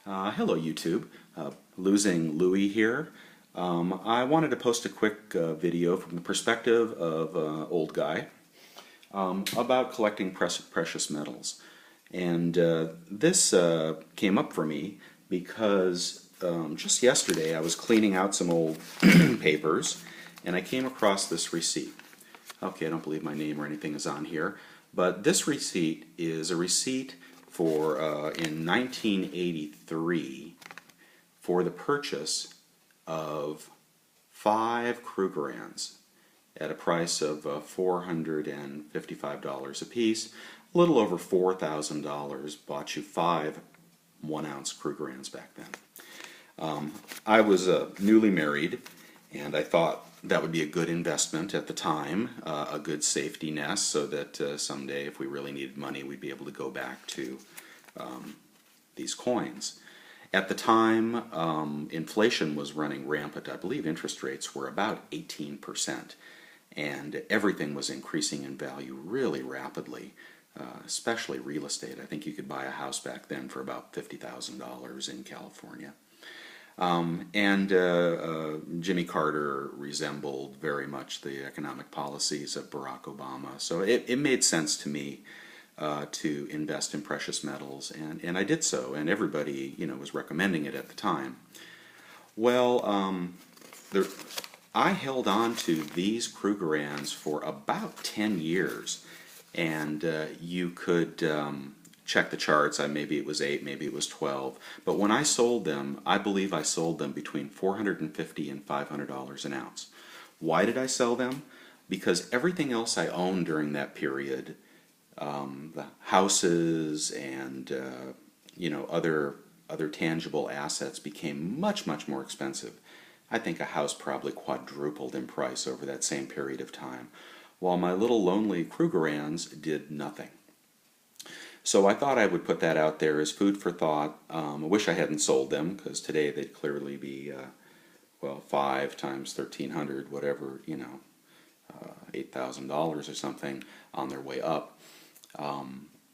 Hello YouTube, Losing Louie here. I wanted to post a quick video from the perspective of an old guy about collecting precious metals. And this came up for me because just yesterday I was cleaning out some old papers and I came across this receipt. Okay, I don't believe my name or anything is on here, but this receipt is a receipt for in 1983 for the purchase of 5 Krugerrands at a price of $455 a piece. A little over $4,000 bought you 5 1-ounce Krugerrands back then. I was newly married, and I thought that would be a good investment at the time, a good safety nest, so that someday if we really needed money we'd be able to go back to these coins. At the time, inflation was running rampant. I believe interest rates were about 18%, and everything was increasing in value really rapidly, especially real estate. I think you could buy a house back then for about $50,000 in California. Jimmy Carter resembled very much the economic policies of Barack Obama. So it made sense to me to invest in precious metals, and I did so, and everybody was recommending it at the time. Well, I held on to these Krugerrands for about 10 years, and you could check the charts. Maybe it was 8, maybe it was 12. But when I sold them, I believe I sold them between $450 and $500 an ounce. Why did I sell them? Because everything else I owned during that period, the houses and other tangible assets, became much more expensive. I think a house probably quadrupled in price over that same period of time, while my little lonely Krugerrands did nothing. So I thought I would put that out there as food for thought. I wish I hadn't sold them, because today they'd clearly be, well, 5 times 1,300, whatever, $8,000 or something on their way up.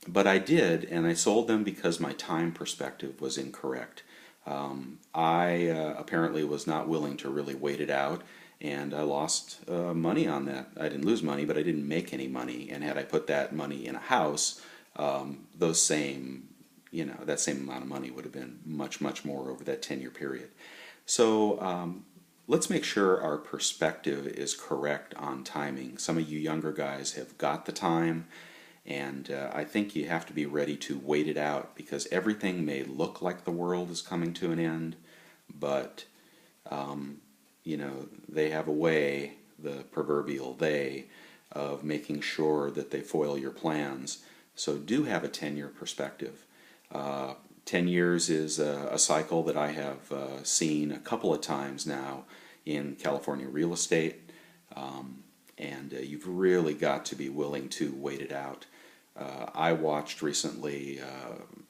But I did, and I sold them because my time perspective was incorrect. I apparently was not willing to really wait it out, and I lost money on that. I didn't lose money, but I didn't make any money, and had I put that money in a house, that same amount of money would have been much more over that 10-year period. So let's make sure our perspective is correct on timing. Some of you younger guys have got the time, and I think you have to be ready to wait it out, because everything may look like the world is coming to an end, but they have a way, the proverbial they, of making sure that they foil your plans. So do have a 10-year perspective. 10 years is a cycle that I have seen a couple of times now in California real estate, and you've really got to be willing to wait it out. I watched recently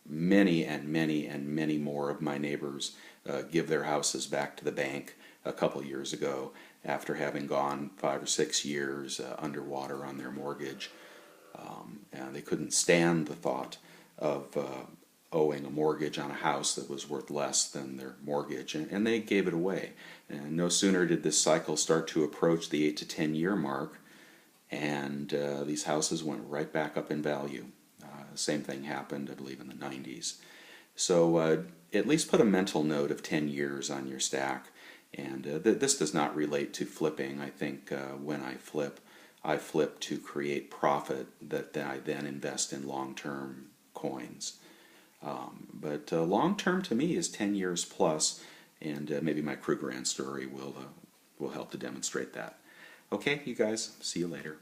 many more of my neighbors give their houses back to the bank a couple years ago, after having gone 5 or 6 years underwater on their mortgage. And they couldn't stand the thought of owing a mortgage on a house that was worth less than their mortgage, and they gave it away. And no sooner did this cycle start to approach the 8 to 10 year mark, and these houses went right back up in value. Same thing happened, I believe, in the 90s. So at least put a mental note of 10 years on your stack. And this does not relate to flipping. I think when I flip to create profit that I then invest in long-term coins. But long-term to me is 10 years plus, and maybe my Krugerrand story will help to demonstrate that. Okay, you guys, see you later.